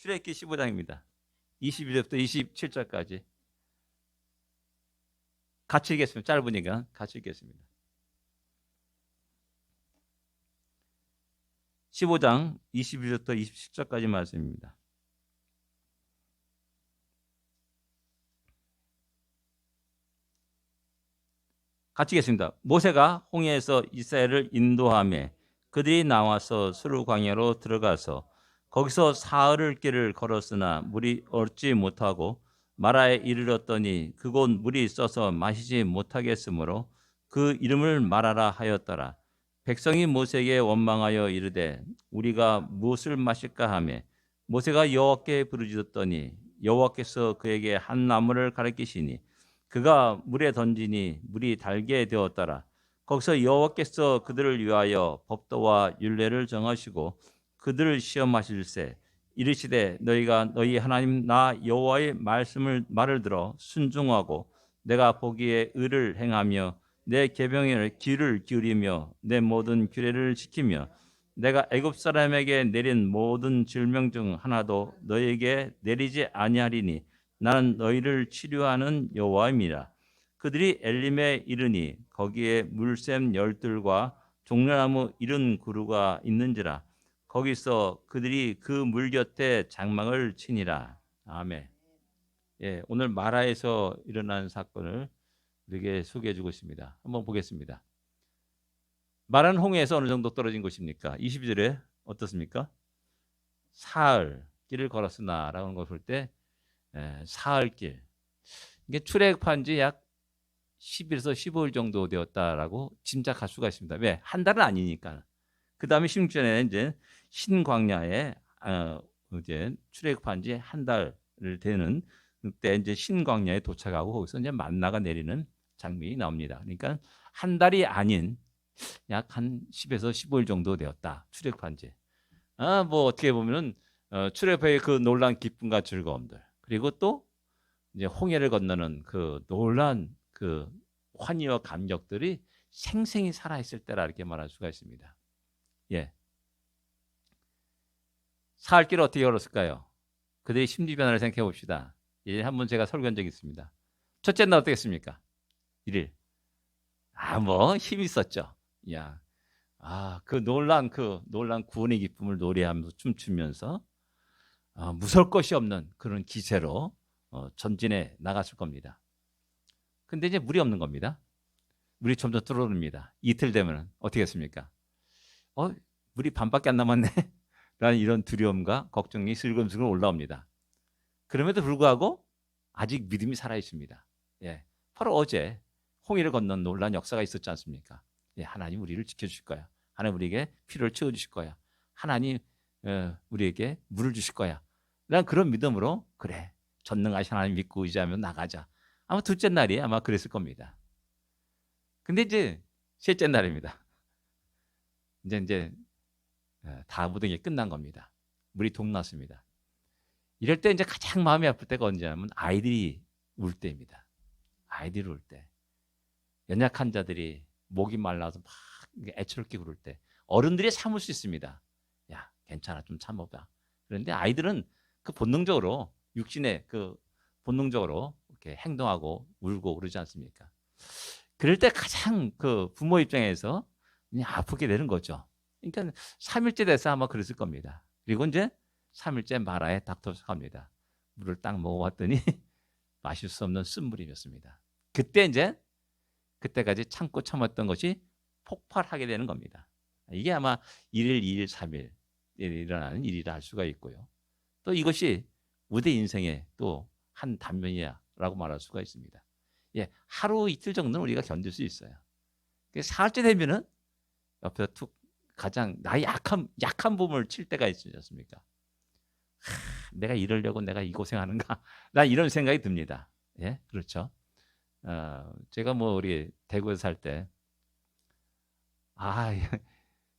출애굽기 15장입니다. 21절부터 27절까지 같이 읽겠습니다. 짧으니까 같이 읽겠습니다. 15장 21절부터 27절까지 말씀입니다. 같이 읽겠습니다. 모세가 홍해에서 이스라엘을 인도하며 그들이 나와서 수르 광야로 들어가서 거기서 사흘을 길을 걸었으나 물이 얻지 못하고 마라에 이르렀더니 그곳 물이 있어서 마시지 못하겠으므로 그 이름을 마라라 하였더라. 백성이 모세에게 원망하여 이르되 우리가 무엇을 마실까 하며 모세가 여호와께 부르짖었더니 여호와께서 그에게 한 나무를 가리키시니 그가 물에 던지니 물이 달게 되었더라. 거기서 여호와께서 그들을 위하여 법도와 율례를 정하시고 그들을 시험하실세 이르시되 너희가 너희 하나님 나 여호와의 말을 들어 순종하고 내가 보기에 의를 행하며 내 계명에 귀를 기울이며 내 모든 규례를 지키며 내가 애굽 사람에게 내린 모든 질명 중 하나도 너희에게 내리지 아니하리니 나는 너희를 치료하는 여호와임이라. 그들이 엘림에 이르니 거기에 물샘 열둘과 종려나무 이른 그루가 있는지라. 거기서 그들이 그 물 곁에 장막을 치니라. 아멘. 예, 오늘 마라에서 일어난 사건을 우리에게 소개해주고 있습니다. 한번 보겠습니다. 마라는 홍해에서 어느 정도 떨어진 곳입니까? 22절에 어떻습니까? 사흘 길을 걸었으나라는 걸 볼 때 사흘길. 이게 출애굽한 지 약 10일에서 15일 정도 되었다라고 짐작할 수가 있습니다. 왜? 한 달은 아니니까. 그 다음에 16절에는 이제 신광야에 이제 출애굽한 지 한 달을 되는 그때 이제 신광야에 도착하고 거기서 이제 만나가 내리는 장면이 나옵니다. 그러니까 한 달이 아닌 약 한 10에서 15일 정도 되었다. 출애굽한 지. 뭐 어떻게 보면은 출애굽의 그 놀란 기쁨과 즐거움들 그리고 또 이제 홍해를 건너는 그 놀란 그 환희와 감격들이 생생히 살아있을 때라 이렇게 말할 수가 있습니다. 예. 사흘길을 어떻게 걸었을까요? 그들의 심리 변화를 생각해 봅시다. 예, 한번 제가 설교한 적이 있습니다. 첫째 날 어떻겠습니까? 1일. 뭐 힘이 있었죠. 야, 그 놀란 구원의 기쁨을 노래하면서 춤추면서 무서울 것이 없는 그런 기세로 전진해 나갔을 겁니다. 근데 이제 물이 없는 겁니다. 물이 점점 줄어듭니다. 이틀 되면 어떻게 했습니까? 물이 반밖에 안 남았네. 라는 이런 두려움과 걱정이 슬금슬금 올라옵니다. 그럼에도 불구하고 아직 믿음이 살아 있습니다. 예, 바로 어제 홍해를 건넌 놀란 역사가 있었지 않습니까? 예, 하나님 우리를 지켜주실 거야. 하나님 우리에게 피를 채워주실 거야. 하나님 우리에게 물을 주실 거야. 난 그런 믿음으로 그래 전능하신 하나님 믿고 의지하며 나가자. 아마 둘째 날이 아마 그랬을 겁니다. 근데 이제 셋째 날입니다. 이제 다 모든 게 끝난 겁니다. 물이 동났습니다. 이럴 때 이제 가장 마음이 아플 때가 언제냐면 아이들이 울 때입니다. 아이들이 울 때. 연약한 자들이 목이 말라서 막 애처롭게 굴을 때 어른들이 참을 수 있습니다. 야, 괜찮아, 좀 참아봐. 그런데 아이들은 그 본능적으로 육신의 그 본능적으로 이렇게 행동하고 울고 그러지 않습니까? 그럴 때 가장 그 부모 입장에서 그냥 아프게 되는 거죠. 그러니까 3일째 돼서 아마 그랬을 겁니다. 그리고 이제 3일째 마라에 딱 도착합니다. 물을 딱 먹어봤더니 마실 수 없는 쓴물이었습니다. 그때 이제 그때까지 참고 참았던 것이 폭발하게 되는 겁니다. 이게 아마 1일, 2일, 3일 일어나는 일이라 할 수가 있고요. 또 이것이 우리 인생의 또 한 단면이라고 말할 수가 있습니다. 예, 하루 이틀 정도는 우리가 견딜 수 있어요. 사흘째 되면은 옆에서 툭 가장 나의 약한 부분을 칠 때가 있지 않습니까? 내가 이러려고 내가 이 고생하는가? 난 이런 생각이 듭니다. 예, 그렇죠. 제가 뭐 우리 대구에서 살 때,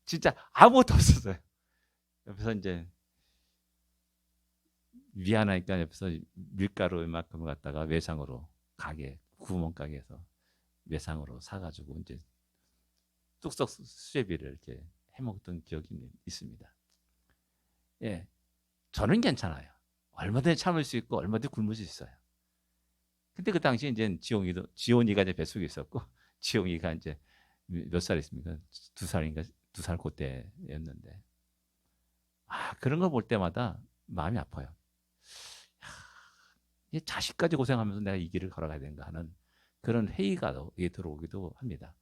진짜 아무것도 없었어요. 옆에서 이제 미안하니까 옆에서 밀가루 이만큼 갖다가 외상으로 구멍가게에서 외상으로 사가지고 이제 뚝석 수제비를 이렇게 해먹던 기억이 있습니다. 예, 저는 괜찮아요. 얼마든지 참을 수 있고 얼마든지 굶을 수 있어요. 근데 그 당시 이제 지온이가 이제 뱃속에 있었고 지용이가 이제 몇 살 있습니까? 2살인가 2살 그때였는데 그런 걸 볼 때마다 마음이 아파요. 이 자식까지 고생하면서 내가 이 길을 걸어가야 되는가 하는 그런 회의가 들어오기도 합니다.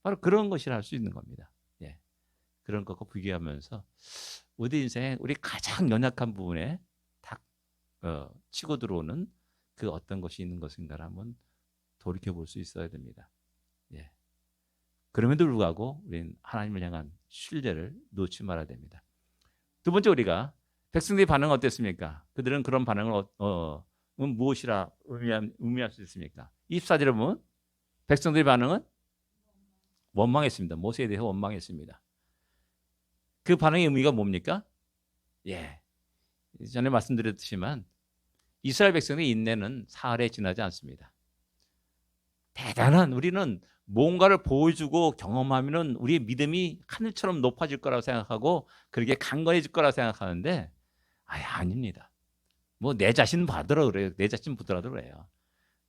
바로 그런 것이라 할 수 있는 겁니다. 예. 그런 것과 비교하면서 우리 인생에 우리 가장 연약한 부분에 딱 치고 들어오는 그 어떤 것이 있는 것인가를 한번 돌이켜 볼 수 있어야 됩니다. 예. 그럼에도 불구하고 우리는 하나님을 향한 신뢰를 놓지 말아야 됩니다. 두 번째, 우리가 백성들의 반응은 어땠습니까? 그들은 그런 반응을 무엇이라 의미할 수 있습니까? 24절에 보면 백성들의 반응은 원망했습니다. 모세에 대해서 원망했습니다. 그 반응의 의미가 뭡니까? 예, 전에 말씀드렸지만 이스라엘 백성의 인내는 사흘에 지나지 않습니다. 대단한, 우리는 뭔가를 보여주고 경험하면 우리의 믿음이 하늘처럼 높아질 거라고 생각하고 그렇게 강건해질 거라고 생각하는데 아닙니다. 뭐 내 자신 봐더라 그래요. 내 자신 보더라도 그래요.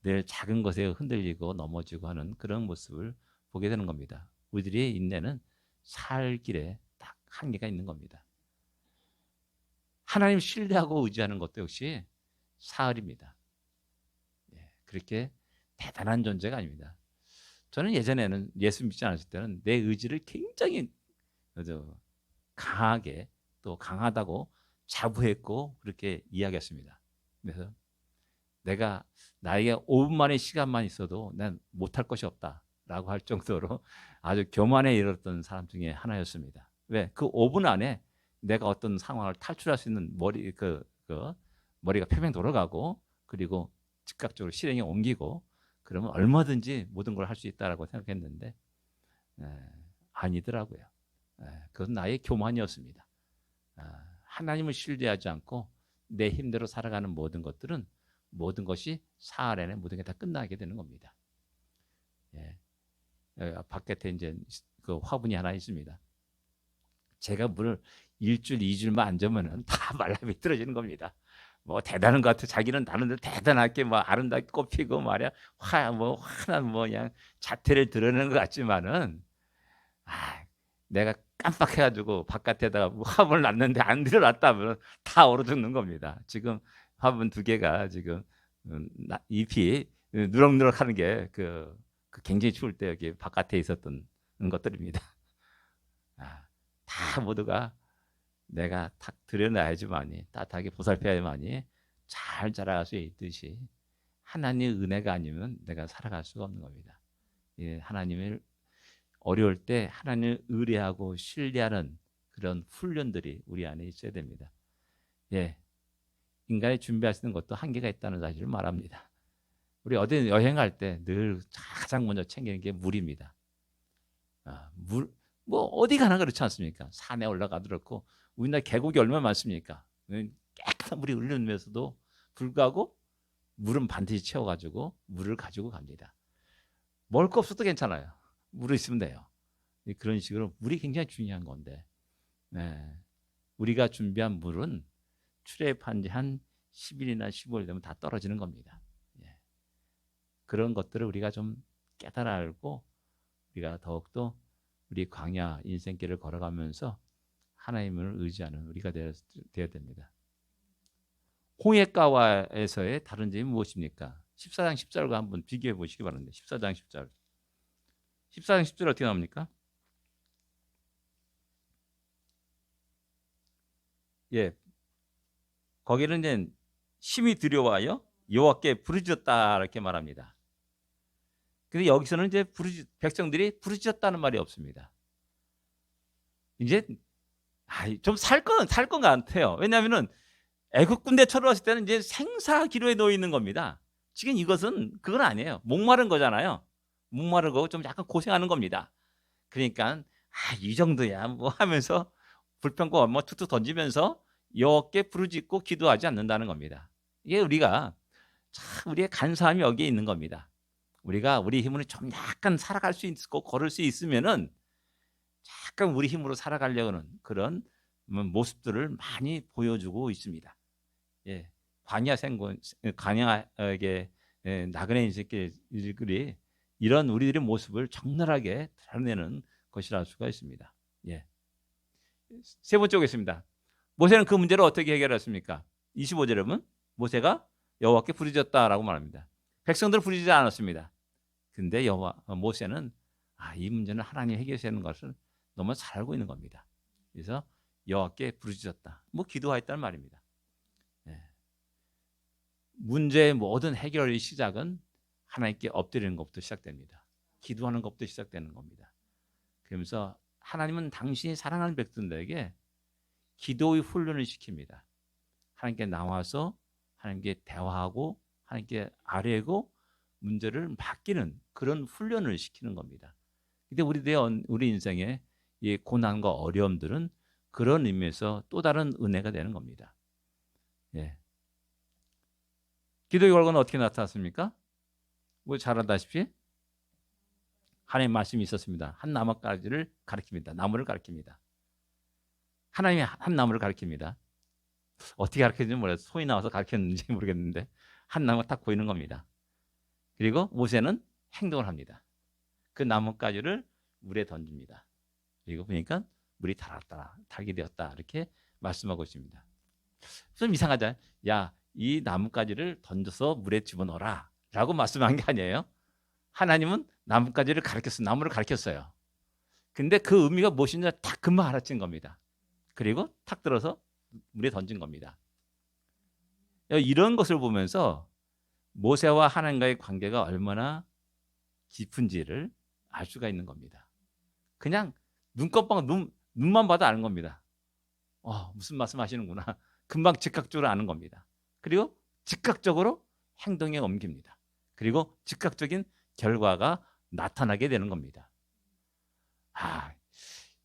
늘 작은 것에 흔들리고 넘어지고 하는 그런 모습을 보게 되는 겁니다. 우리들의 인내는 살 길에 딱 한계가 있는 겁니다. 하나님 신뢰하고 의지하는 것도 역시 사흘입니다. 그렇게 대단한 존재가 아닙니다. 저는 예전에는 예수 믿지 않았을 때는 내 의지를 굉장히 강하게 또 강하다고 자부했고 그렇게 이야기했습니다. 그래서 내가 나에게 5분만의 시간만 있어도 난 못할 것이 없다라고 할 정도로 아주 교만에 이르렀던 사람 중에 하나였습니다. 왜? 그 5분 안에 내가 어떤 상황을 탈출할 수 있는 머리가 팽팽 돌아가고 그리고 즉각적으로 실행에 옮기고 그러면 얼마든지 모든 걸 할 수 있다라고 생각했는데 아니더라고요. 그건 나의 교만이었습니다. 하나님을 신뢰하지 않고 내 힘대로 살아가는 모든 것들은 모든 것이 사흘 안에 모든 게 다 끝나게 되는 겁니다. 바깥에 이제 그 화분이 하나 있습니다. 제가 물을 1줄, 2줄만 안 주면은 다 말라 비틀어지는 겁니다. 뭐 대단한 것 같아. 자기는 다른데 대단하게 뭐 아름답게 꽃피고 말이야. 환한 그냥 자태를 드러내는 것 같지만은 내가 깜빡해가지고 바깥에다가 화분을 놨는데 안 들여놨다면 다 얼어 죽는 겁니다. 지금 화분 2개가 지금 잎이 누럭누럭하는 게 그 굉장히 추울 때 여기 바깥에 있었던 것들입니다. 다 모두가 내가 탁 들여놔야지만이 따뜻하게 보살펴야지만이 잘 자라갈 수 있듯이 하나님의 은혜가 아니면 내가 살아갈 수가 없는 겁니다. 하나님을 어려울 때 하나님을 의뢰하고 신뢰하는 그런 훈련들이 우리 안에 있어야 됩니다. 인간이 준비할 수 있는 것도 한계가 있다는 사실을 말합니다. 우리 어디 여행할 때 늘 가장 먼저 챙기는 게 물입니다. 물, 뭐 어디 가나 그렇지 않습니까? 산에 올라가도 그렇고 우리나라 계곡이 얼마나 많습니까? 깨끗한 물이 흐르면서도 불구하고 물은 반드시 채워가지고 물을 가지고 갑니다. 먹을 거 없어도 괜찮아요. 물을 있으면 돼요. 그런 식으로 물이 굉장히 중요한 건데 우리가 준비한 물은 출애굽한 지 한 10일이나 15일 되면 다 떨어지는 겁니다. 그런 것들을 우리가 좀 깨달아 알고 우리가 더욱더 우리 광야 인생길을 걸어가면서 하나님을 의지하는 우리가 되어야 됩니다. 홍해가와에서의 다른 점이 무엇입니까? 14장 10절과 한번 비교해 보시기 바랍니다. 14장 10절. 14장 10절 어떻게 나옵니까? 거기는 이제 힘이 두려워하여 여호와께 부르짖었다 이렇게 말합니다. 근데 여기서는 이제 백성들이 부르짖었다는 말이 없습니다. 이제 좀 살 건 같아요. 왜냐하면은 애국 군대 쳐들어왔을 때는 이제 생사 기로에 놓여 있는 겁니다. 지금 이것은 그건 아니에요. 목마른 거잖아요. 목마른 거고 좀 약간 고생하는 겁니다. 그러니까 이 정도야 뭐 하면서 불평과 뭐 툭툭 던지면서 여호와께 부르짖고 기도하지 않는다는 겁니다. 이게 우리가 참 우리의 간사함이 여기에 있는 겁니다. 우리가 우리 힘으로 좀 약간 살아갈 수 있고 걸을 수 있으면은 약간 우리 힘으로 살아가려는 그런 모습들을 많이 보여주고 있습니다. 관야에게 나그네 인생들이 이런 우리들의 모습을 적나라하게 드러내는 것이라 할 수가 있습니다. 예. 세 번째 오겠습니다. 모세는 그 문제를 어떻게 해결했습니까? 25절에 보면 모세가 여호와께 부르짖었다라고 말합니다. 백성들은 부르짖지 않았습니다. 근데 모세는 이 문제는 하나님이 해결해야 하는 것을 너무 잘 알고 있는 겁니다. 그래서 여호와께 부르짖었다. 뭐 기도하였다는 말입니다. 예. 문제의 모든 해결의 시작은 하나님께 엎드리는 것부터 시작됩니다. 기도하는 것부터 시작되는 겁니다. 그러면서 하나님은 당신이 사랑하는 백성들에게 기도의 훈련을 시킵니다. 하나님께 나와서 하나님께 대화하고 하나님께 아뢰고 문제를 맡기는 그런 훈련을 시키는 겁니다. 근데 우리 인생의 이 고난과 어려움들은 그런 의미에서 또 다른 은혜가 되는 겁니다. 예. 기도의 결과는 어떻게 나타났습니까? 뭐 잘 알다시피 하나님의 말씀이 있었습니다. 한 나뭇가지를 가리킵니다. 나무를 가리킵니다. 하나님이 한 나무를 가리킵니다. 어떻게 가르쳤는지 모르겠어요. 손이 나와서 가르쳤는지 모르겠는데 한 나무가 딱 보이는 겁니다. 그리고 모세는 행동을 합니다. 그 나뭇가지를 물에 던집니다. 그리고 보니까 물이 달게 되었다. 이렇게 말씀하고 있습니다. 좀 이상하잖아요. 야, 이 나뭇가지를 던져서 물에 집어넣어라 라고 말씀한 게 아니에요. 하나님은 나뭇가지를 가르쳤어요. 나무를 가르쳤어요. 근데 그 의미가 무엇인지 딱 금방 알아챈 겁니다. 그리고 탁 들어서 물에 던진 겁니다. 이런 것을 보면서 모세와 하나님과의 관계가 얼마나 깊은지를 알 수가 있는 겁니다. 그냥 눈만 봐도 아는 겁니다. 무슨 말씀 하시는구나. 금방 즉각적으로 아는 겁니다. 그리고 즉각적으로 행동에 옮깁니다. 그리고 즉각적인 결과가 나타나게 되는 겁니다.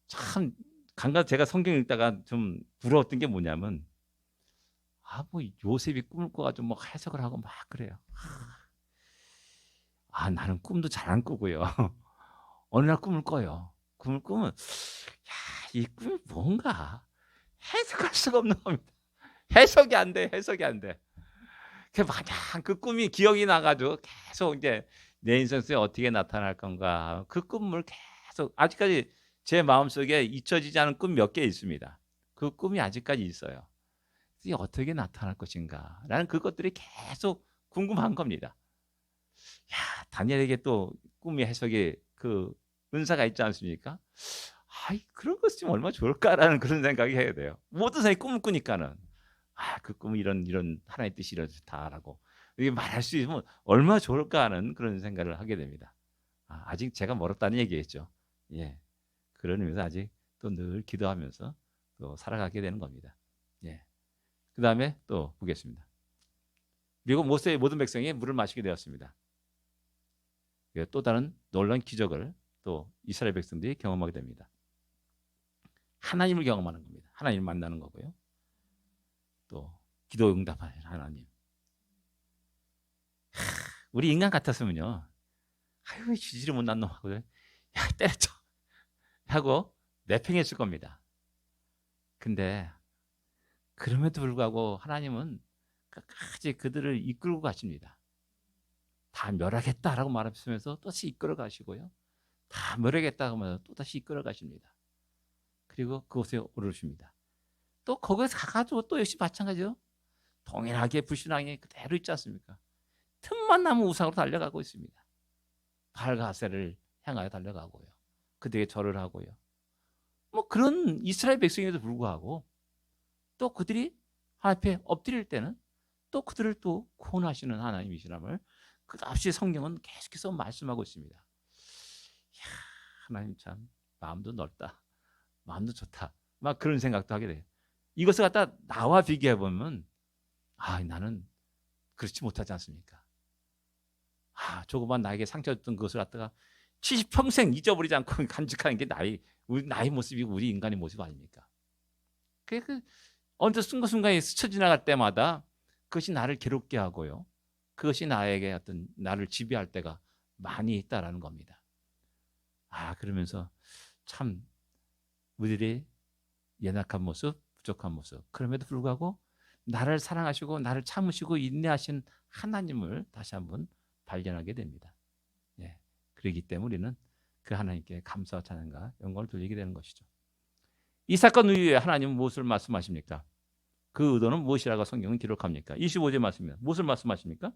참 간간히 제가 성경 읽다가 좀 부러웠던 게 뭐냐면 뭐 요셉이 꿈을 꿔가지고 뭐 해석을 하고 막 그래요. 나는 꿈도 잘 안 꾸고요. 어느 날 꿈을 꿔요. 꿈을 꾸면 이 꿈이 뭔가 해석할 수가 없는 겁니다. 해석이 안 돼. 마냥 그 꿈이 기억이 나가지고 계속 이제 내 인생 속에 어떻게 나타날 건가. 그 꿈을 계속 아직까지 제 마음속에 잊혀지지 않은 꿈 몇 개 있습니다. 그 꿈이 아직까지 있어요. 이게 어떻게 나타날 것인가 라는 그것들이 계속 궁금한 겁니다. 다니엘에게 또 꿈의 해석에 그 은사가 있지 않습니까? 그런 것 좀 얼마나 좋을까라는 그런 생각이 해야 돼요. 모든 사람이 꿈을 꾸니까는 그 꿈은 이런 하나의 뜻이 이렇다라고 이게 말할 수 있으면 얼마나 좋을까 하는 그런 생각을 하게 됩니다. 아직 제가 멀었다는 얘기겠죠. 예, 그런 의미에서 아직 또 늘 기도하면서 또 살아가게 되는 겁니다. 예. 그 다음에 또 보겠습니다. 그리고 모세의 모든 백성이 물을 마시게 되었습니다. 또 다른 놀라운 기적을 또 이스라엘 백성들이 경험하게 됩니다. 하나님을 경험하는 겁니다. 하나님을 만나는 거고요. 또 기도 응답하는 하나님. 우리 인간 같았으면요. 왜 지지를 못난 놈하고 야 때려쳐 하고 내팽했을 겁니다. 근데 그럼에도 불구하고 하나님은 끝까지 그들을 이끌고 가십니다. 다 멸하겠다라고 말하면서 또다시 이끌어 가시고요. 다 멸하겠다고 하면서 또다시 이끌어 가십니다. 그리고 그곳에 오르십니다. 또 거기서 가가지고 또 역시 마찬가지요. 동일하게 불신앙이 그대로 있지 않습니까? 틈만 나면 우상으로 달려가고 있습니다. 발가세를 향하여 달려가고요. 그들에게 절을 하고요. 뭐 그런 이스라엘 백성에도 불구하고 또 그들이 하나님 앞에 엎드릴 때는 또 그들을 또 구원하시는 하나님이시람을 끝없이 성경은 계속해서 말씀하고 있습니다. 이야, 하나님 참 마음도 넓다. 마음도 좋다. 막 그런 생각도 하게 돼요. 이것을 갖다 나와 비교해 보면 나는 그렇지 못하지 않습니까? 조그만 나에게 상처 줬던 그것을 갖다가 70평생 잊어버리지 않고 간직하는 게 나의 모습이고 우리 인간의 모습 아닙니까? 어느 순간순간에 스쳐 지나갈 때마다 그것이 나를 괴롭게 하고요. 그것이 나에게 어떤 나를 지배할 때가 많이 있다라는 겁니다. 그러면서 참 우리들의 연약한 모습, 부족한 모습. 그럼에도 불구하고 나를 사랑하시고 나를 참으시고 인내하신 하나님을 다시 한번 발견하게 됩니다. 예. 그렇기 때문에 우리는 그 하나님께 감사와 찬양과 영광을 돌리게 되는 것이죠. 이 사건 이후에 하나님은 무엇을 말씀하십니까? 그 의도는 무엇이라고 성경은 기록합니까? 25절 말씀입니다. 무엇을 말씀하십니까?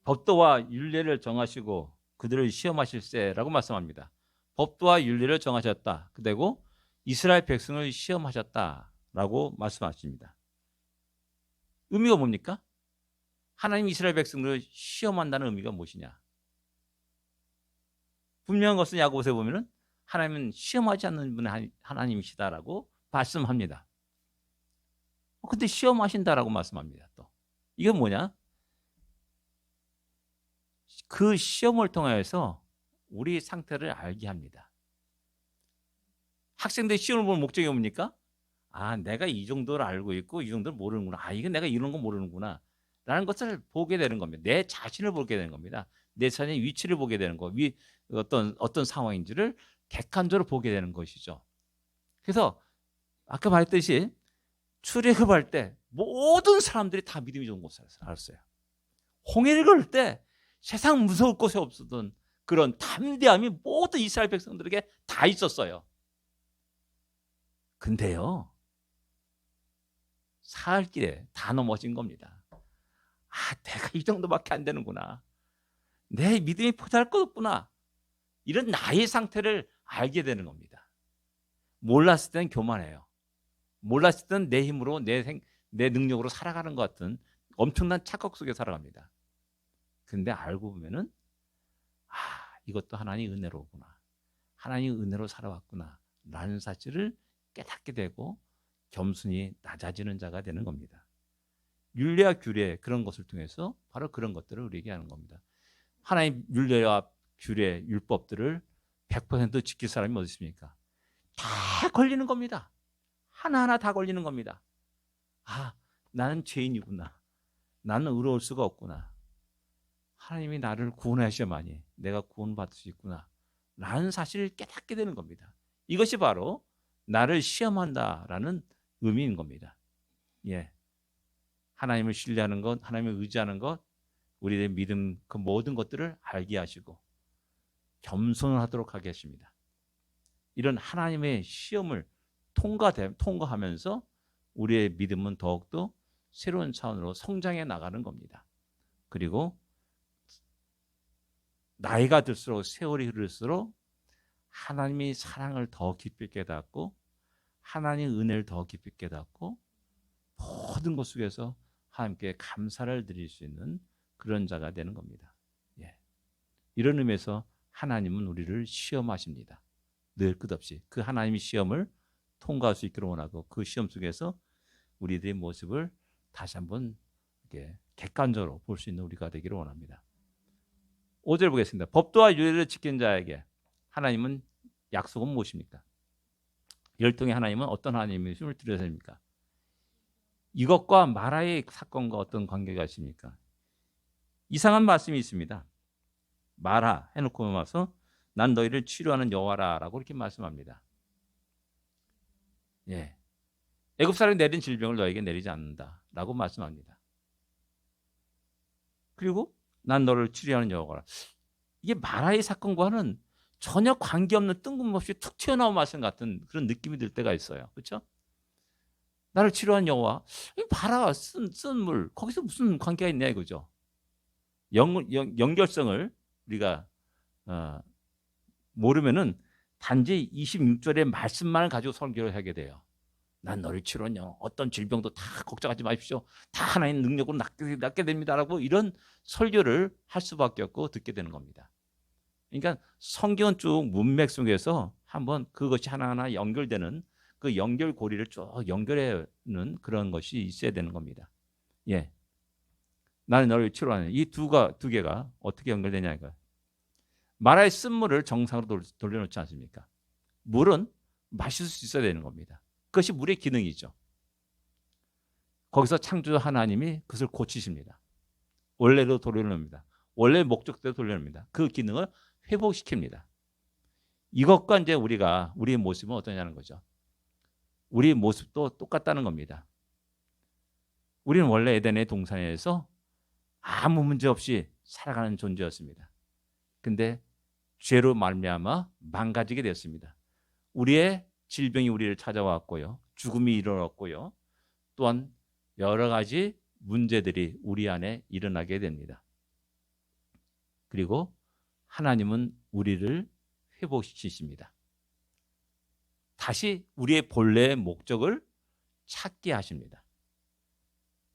법도와 윤례를 정하시고 그들을 시험하실세라고 말씀합니다. 법도와 윤례를 정하셨다. 그리고 이스라엘 백성을 시험하셨다라고 말씀하십니다. 의미가 뭡니까? 하나님 이스라엘 백성들을 시험한다는 의미가 무엇이냐? 분명한 것은 야고보서에 보면은 하나님은 시험하지 않는 분의 하나님이시다라고 말씀합니다. 근데 시험하신다라고 말씀합니다. 또 이건 뭐냐? 그 시험을 통해서 우리 상태를 알게 합니다. 학생들 시험을 보는 목적이 뭡니까? 아, 내가 이 정도를 알고 있고 이 정도를 모르는구나. 아, 이건 내가 이런 거 모르는구나. 라는 것을 보게 되는 겁니다. 내 자신을 보게 되는 겁니다. 내 자신의 위치를 보게 되는 거. 어떤 상황인지를 객관적으로 보게 되는 것이죠. 그래서 아까 말했듯이 출애굽할 때 모든 사람들이 다 믿음이 좋은 것을 알았어요. 홍해를 걸을 때 세상 무서울 것이 없었던 그런 담대함이 모든 이스라엘 백성들에게 다 있었어요. 근데요, 사흘길에 다 넘어진 겁니다. 아, 내가 이 정도밖에 안 되는구나. 내 믿음이 보잘것없구나. 이런 나의 상태를 알게 되는 겁니다. 몰랐을 때는 교만해요. 몰랐을 때는 내 힘으로 내 능력으로 살아가는 것 같은 엄청난 착각 속에 살아갑니다. 근데 알고 보면은 아, 이것도 하나님의 은혜로구나. 하나님의 은혜로 살아왔구나. 라는 사실을 깨닫게 되고 겸손히 낮아지는 자가 되는 겁니다. 율례와 규례 그런 것을 통해서 바로 그런 것들을 우리에게 하는 겁니다. 하나님 율례와 규례, 율법들을 100% 지킬 사람이 어디 있습니까? 다 걸리는 겁니다. 하나하나 다 걸리는 겁니다. 아, 나는 죄인이구나. 나는 의로울 수가 없구나. 하나님이 나를 구원하셔야만이 내가 구원받을 수 있구나. 라는 사실을 깨닫게 되는 겁니다. 이것이 바로 나를 시험한다라는 의미인 겁니다. 예. 하나님을 신뢰하는 것, 하나님을 의지하는 것, 우리의 믿음 그 모든 것들을 알게 하시고 겸손하도록 하게 하십니다. 이런 하나님의 시험을 통과하면서 우리의 믿음은 더욱더 새로운 차원으로 성장해 나가는 겁니다. 그리고 나이가 들수록 세월이 흐를수록 하나님의 사랑을 더 깊이 깨닫고 하나님의 은혜를 더 깊이 깨닫고 모든 것 속에서 하나님께 감사를 드릴 수 있는 그런 자가 되는 겁니다. 예. 이런 의미에서 하나님은 우리를 시험하십니다. 늘 끝없이 그 하나님의 시험을 통과할 수 있기를 원하고 그 시험 속에서 우리들의 모습을 다시 한번 이렇게 객관적으로 볼 수 있는 우리가 되기를 원합니다. 5절 보겠습니다. 법도와 율례를 지킨 자에게 하나님은 약속은 무엇입니까? 열등의 하나님은 어떤 하나님이심을 드려야 됩니까? 이것과 마라의 사건과 어떤 관계가 있습니까? 이상한 말씀이 있습니다. 마라 해놓고 나서 난 너희를 치료하는 여호와라라고 이렇게 말씀합니다. 예, 애굽 사람이 내린 질병을 너에게 내리지 않는다라고 말씀합니다. 그리고 난 너를 치료하는 여호와라. 이게 마라의 사건과는 전혀 관계없는 뜬금없이 툭 튀어나온 말씀 같은 그런 느낌이 들 때가 있어요. 그렇죠? 나를 치료한 여호와, 마라가 쓴 물, 거기서 무슨 관계가 있냐 이거죠. 연결성을 우리가 모르면은 단지 26절의 말씀만을 가지고 설교를 하게 돼요. 난 너를 치료하냐. 어떤 질병도 다 걱정하지 마십시오. 다 하나님 능력으로 낫게 됩니다라고 이런 설교를 할 수밖에 없고 듣게 되는 겁니다. 그러니까 성경은 쭉 문맥 속에서 한번 그것이 하나하나 연결되는 그 연결고리를 쭉 연결해는 그런 것이 있어야 되는 겁니다. 예, 나는 너를 치료하는 이 두 개가 어떻게 연결되냐 이거. 마라의 쓴물을 정상으로 돌려놓지 않습니까? 물은 마실 수 있어야 되는 겁니다. 그것이 물의 기능이죠. 거기서 창조 하나님이 그것을 고치십니다. 원래로 돌려놓습니다. 원래 목적대로 돌려놓습니다. 그 기능을 회복시킵니다. 이것과 이제 우리의 모습은 어떠냐는 거죠. 우리 모습도 똑같다는 겁니다. 우리는 원래 에덴의 동산에서 아무 문제 없이 살아가는 존재였습니다. 근데 죄로 말미암아 망가지게 되었습니다. 우리의 질병이 우리를 찾아왔고요. 죽음이 일어났고요. 또한 여러 가지 문제들이 우리 안에 일어나게 됩니다. 그리고 하나님은 우리를 회복시키십니다. 다시 우리의 본래의 목적을 찾게 하십니다.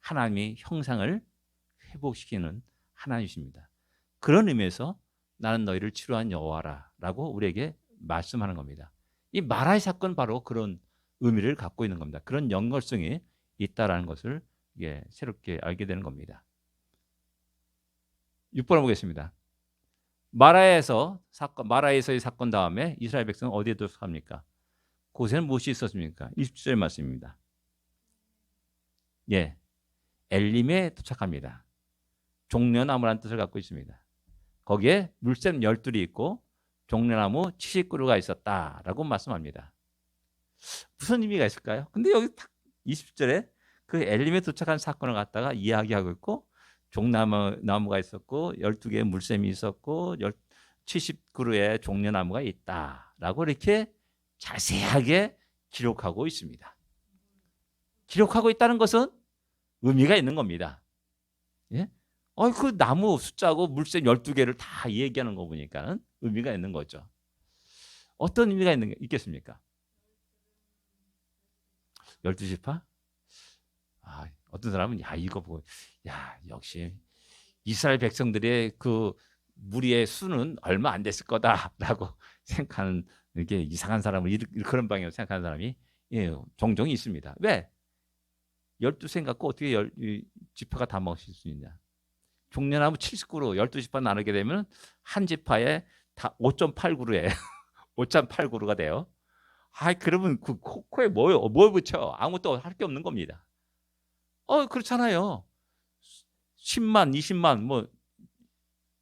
하나님의 형상을 회복시키는 하나님이십니다. 그런 의미에서 나는 너희를 치료한 여호와라 라고 우리에게 말씀하는 겁니다. 이 마라의 사건 바로 그런 의미를 갖고 있는 겁니다. 그런 연결성이 있다라는 것을 새롭게 알게 되는 겁니다. 6번 보겠습니다. 마라에서의 사건 다음에 이스라엘 백성은 어디에 도착합니까? 그곳에는 무엇이 있었습니까? 20절 말씀입니다. 예, 엘림에 도착합니다. 종려나무라는 뜻을 갖고 있습니다. 거기에 물샘 12이 있고 종려나무 70그루가 있었다라고 말씀합니다. 무슨 의미가 있을까요? 근데 여기 딱 20절에 그 엘림에 도착한 사건을 갖다가 이야기하고 있고 종나무가 있었고 12개의 물샘이 있었고 70그루의 종려나무가 있다라고 이렇게 자세하게 기록하고 있습니다. 기록하고 있다는 것은 의미가 있는 겁니다. 예? 그 나무 숫자고 물샘 12개를 다 얘기하는 거 보니까 의미가 있는 거죠. 어떤 의미가 있겠습니까? 12지파? 어떤 사람은 이거 보고 역시 이스라엘 백성들의 그 무리의 수는 얼마 안 됐을 거다라고 생각하는 이렇게 이상한 사람을 그런 방향으로 생각하는 사람이 종종 있습니다. 왜? 12생 갖고 어떻게 지파가 다 먹을 수 있냐? 종려나무 70그루 12지파 나누게 되면 한 지파에 다 5.8그루에 5.8그루가 돼요. 그러면 그 코에 뭘 붙여? 아무것도 할 게 없는 겁니다. 그렇잖아요. 10만, 20만, 뭐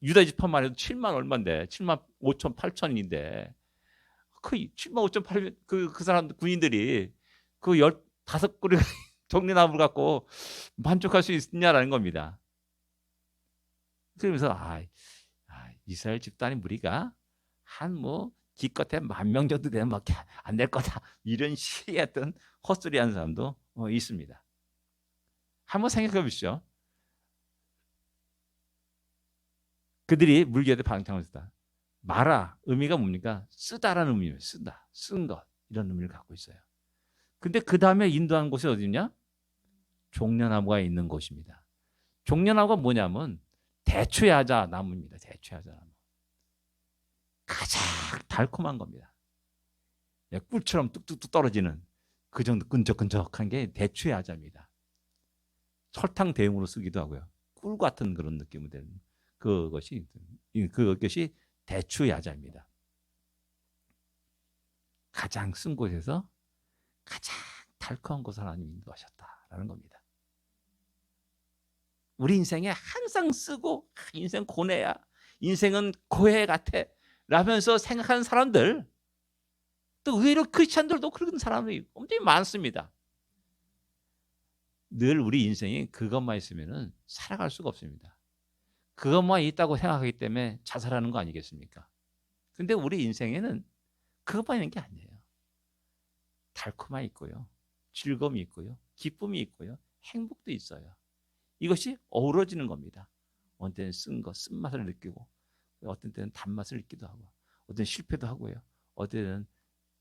유다 지파만 해도 7만 얼마인데 7만 5천 8천인데 그 7만 5천 8천 그 사람 군인들이 그 15그루 종려나무를 갖고 만족할 수 있냐라는 겁니다. 그러면서 이스라엘 집단의 무리가 한 기껏해 10,000명 정도 되면 안 될 거다 이런 시의 어떤 헛소리하는 사람도 있습니다. 한번 생각해 보시죠. 그들이 물기에 방탕을 쓰다. 마라 의미가 뭡니까? 쓰다라는 의미예요. 쓰다, 쓴 것 이런 의미를 갖고 있어요. 근데 그 다음에 인도하는 곳이 어디냐? 종려나무가 있는 곳입니다. 종려나무가 뭐냐면 대추야자 나무입니다. 대추야자 나무. 가장 달콤한 겁니다. 꿀처럼 뚝뚝뚝 떨어지는 그 정도 끈적끈적한 게 대추야자입니다. 설탕 대용으로 쓰기도 하고요. 꿀 같은 그런 느낌이 되는 그것이 대추야자입니다. 가장 쓴 곳에서 가장 달콤한 곳을 하나님이 인도하셨다라는 겁니다. 우리 인생에 항상 쓰고 인생 고뇌야, 인생은 고해 같아 라면서 생각하는 사람들, 또 의외로 크리스찬들도 그런 사람이 엄청 많습니다. 늘 우리 인생이 그것만 있으면 살아갈 수가 없습니다. 그것만 있다고 생각하기 때문에 자살하는 거 아니겠습니까? 근데 우리 인생에는 그것만 있는 게 아니에요. 달콤함이 있고요, 즐거움이 있고요, 기쁨이 있고요, 행복도 있어요. 이것이 어우러지는 겁니다. 어떤 때는 쓴맛을 느끼고, 어떤 때는 단맛을 느끼기도 하고, 어떤 때는 실패도 하고요, 어떤 때는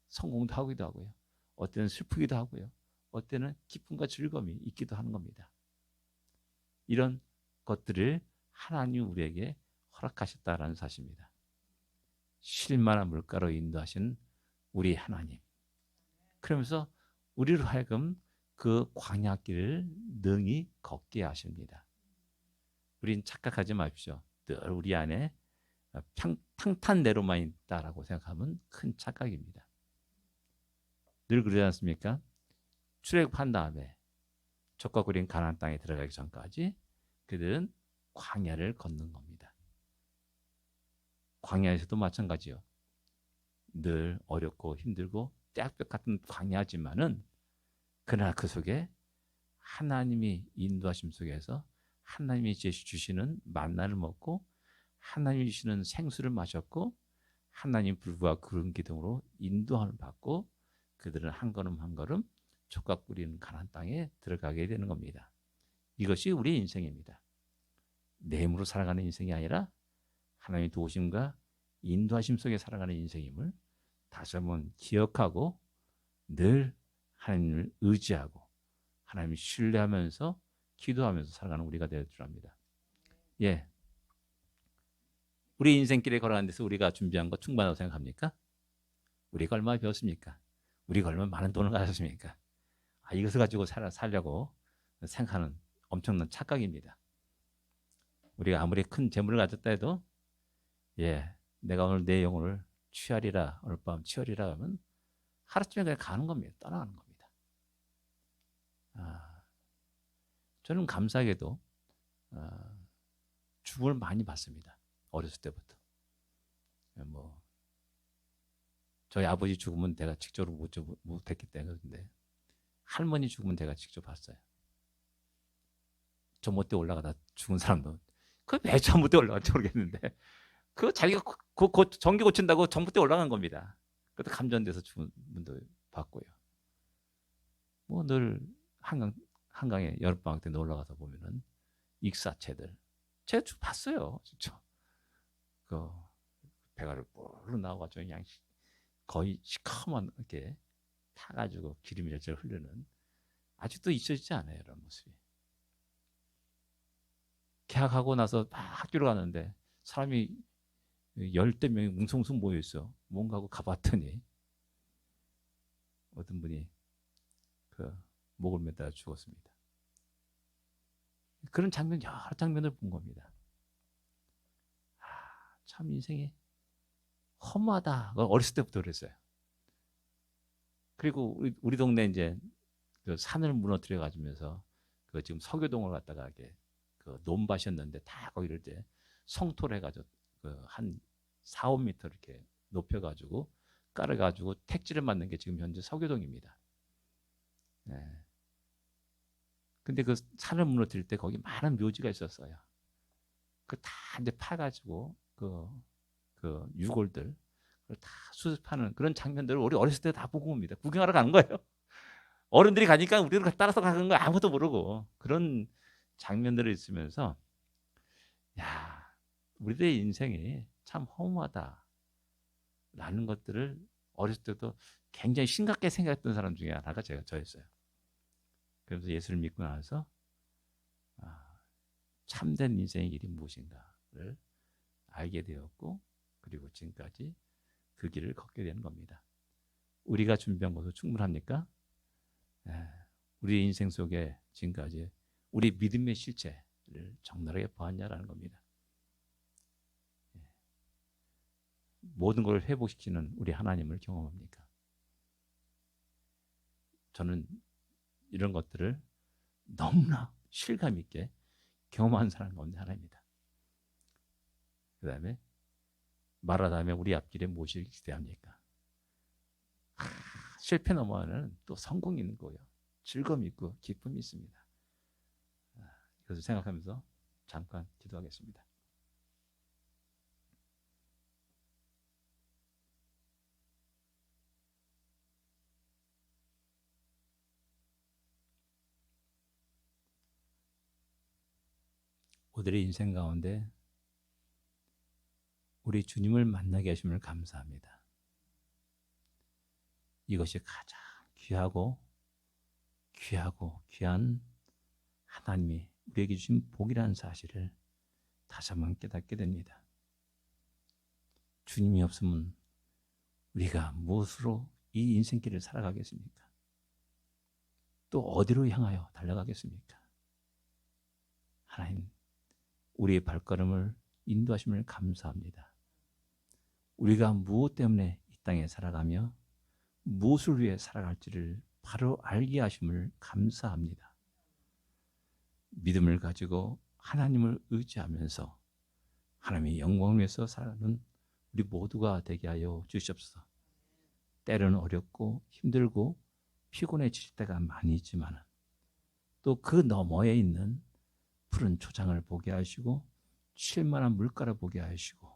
성공도 하기도 하고요, 어떤 때는 슬프기도 하고요, 어떤 때는 기쁨과 즐거움이 있기도 하는 겁니다. 이런 것들을 하나님이 우리에게 허락하셨다라는 사실입니다. 쉴만한 물가로 인도하신 우리 하나님. 그러면서 우리로 하여금 그 광야길을 능히 걷게 하십니다. 우린 착각하지 마십시오. 늘 우리 안에 평탄대로만 있다라고 생각하면 큰 착각입니다. 늘 그러지 않습니까? 출애굽한 다음에 적과 그린 가나안 땅에 들어가기 전까지 그들은 광야를 걷는 겁니다. 광야에서도 마찬가지요. 늘 어렵고 힘들고 떼학볕 같은 광야지만은 그러나 그 속에 하나님이 인도하심 속에서 하나님이 주시는 만나를 먹고 하나님이 주시는 생수를 마셨고 하나님 불과 구름 기둥으로 인도함을 받고 그들은 한 걸음 한 걸음 족각 뿌리는 가나안 땅에 들어가게 되는 겁니다. 이것이 우리의 인생입니다. 내 힘으로 살아가는 인생이 아니라 하나님의 도우심과 인도하심 속에 살아가는 인생임을 다시 한번 기억하고 늘 하나님을 의지하고 하나님을 신뢰하면서 기도하면서 살아가는 우리가 되어 줄 압니다. 예, 우리 인생길에 걸어가는 데서 우리가 준비한 거 충분하다고 생각합니까? 우리가 얼마나 배웠습니까? 우리가 얼마나 많은 돈을 가졌습니까? 이것을 가지고 살려고 생각하는 엄청난 착각입니다. 우리가 아무리 큰 재물을 가졌다 해도 내가 오늘 내 영혼을 취하리라, 오늘 밤 취하리라 하면 하루쯤에 그냥 가는 겁니다. 떠나가는 겁니다. 저는 감사하게도 죽음을 많이 봤습니다. 어렸을 때부터. 저희 아버지 죽으면 내가 직접으로 못했기 때문에 할머니 죽으면 내가 직접 봤어요. 전봇대 올라가다 죽은 사람도 왜 전봇대 올라갈지 모르겠는데 자기가 전기 고친다고 전봇대 올라간 겁니다. 그것도 감전돼서 죽은 분도 봤고요. 늘 한강에 여름방학 때 놀러 가서 보면은 익사체들 제가 쭉 봤어요. 진짜 배가를 뿔로 나와가지고 그냥 거의 시커먼 이렇게 타가지고 기름이 열절 흐르는 아직도 잊혀지지 않아요. 이런 모습이. 개학하고 나서 막 학교를 가는데 사람이 10대 명이 웅성웅성 모여있어. 뭔가 하고 가봤더니 어떤 분이 목을 매달아 죽었습니다. 그런 장면, 여러 장면을 본 겁니다. 참 인생이 허무하다. 어렸을 때부터 그랬어요. 그리고 우리 동네 이제 산을 무너뜨려 가지면서 지금 서교동을 갖다가 이렇게 논밭이었는데 다 거기를 이제 성토를 해가지고 한 4, 5m 이렇게 높여가지고 깔아가지고 택지를 만든 게 지금 현재 서교동입니다. 근데 그 산을 무너뜨릴 때 거기 많은 묘지가 있었어요. 다 이제 파가지고 유골들 다 수습하는 그런 장면들을 우리 어렸을 때 다 보고 옵니다. 구경하러 가는 거예요. 어른들이 가니까 우리도 따라서 가는 거 아무것도 모르고 그런 장면들을 있으면서 우리들의 인생이 참 허무하다라는 것들을 어렸을 때도 굉장히 심각하게 생각했던 사람 중에 하나가 저였어요. 그래서 예수를 믿고 나서 참된 인생의 길이 무엇인가를 알게 되었고 그리고 지금까지 그 길을 걷게 되는 겁니다. 우리가 준비한 것도 충분합니까? 우리 인생 속에 지금까지 우리 믿음의 실체를 적나라하게 보았냐라는 겁니다. 모든 걸 회복시키는 우리 하나님을 경험합니까? 저는 이런 것들을 너무나 실감 있게 경험한 사람 가운데 하나입니다. 그 다음에 말하다면 우리 앞길에 무엇이 기대합니까? 실패 넘어가는 또 성공이 있는 거예요. 즐거움이 있고 기쁨이 있습니다. 이것을 생각하면서 잠깐 기도하겠습니다. 오늘의 인생 가운데 우리 주님을 만나게 하심을 감사합니다. 이것이 가장 귀한 하나님이 우리에게 주신 복이라는 사실을 다시 한번 깨닫게 됩니다. 주님이 없으면 우리가 무엇으로 이 인생길을 살아가겠습니까? 또 어디로 향하여 달려가겠습니까? 하나님, 우리의 발걸음을 인도하심을 감사합니다. 우리가 무엇 때문에 이 땅에 살아가며 무엇을 위해 살아갈지를 바로 알게 하심을 감사합니다. 믿음을 가지고 하나님을 의지하면서 하나님의 영광을 위해서 살아가는 우리 모두가 되게 하여 주시옵소서. 때로는 어렵고 힘들고 피곤해질 때가 많이 있지만 또 그 너머에 있는 푸른 초장을 보게 하시고 쉴만한 물가를 보게 하시고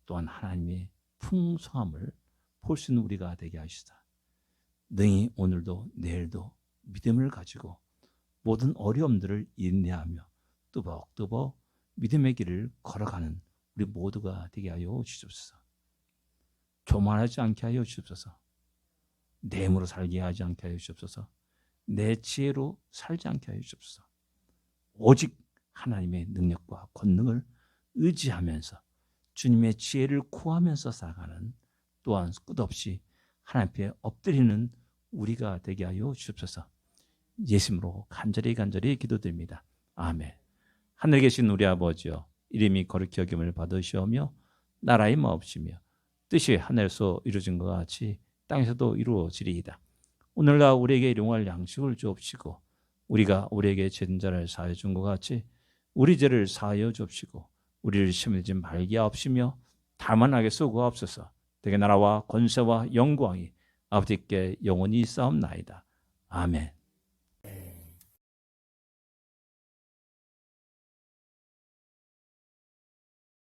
또한 하나님의 풍성함을 볼 수 있는 우리가 되게 하시다. 능히 오늘도 내일도 믿음을 가지고 모든 어려움들을 인내하며 뚜벅뚜벅 믿음의 길을 걸어가는 우리 모두가 되게 하여 주시옵소서. 교만하지 않게 하여 주옵소서. 내 힘으로 살게 하지 않게 하여 주옵소서. 내 지혜로 살지 않게 하여 주옵소서. 오직 하나님의 능력과 권능을 의지하면서 주님의 지혜를 구하면서 살아가는, 또한 끝없이 하나님 앞에 엎드리는 우리가 되게 하여 주옵소서. 예수님으로 간절히 기도드립니다. 아멘. 하늘에 계신 우리 아버지여, 이름이 거룩히 여김을 받으시오며 나라의 마옵시며 뜻이 하늘에서 이루어진 것 같이 땅에서도 이루어지리이다. 오늘날 우리에게 일용할 양식을 주옵시고 우리가 우리에게 죄진 자를 사하여 준 것 같이 우리 죄를 사하여 주옵시고 우리를 시험에 들지 말게 하옵시며 다만 악에 쏘고옵소서. 대개 나라와 권세와 영광이 아버지께 영원히 있사옵나이다. 아멘.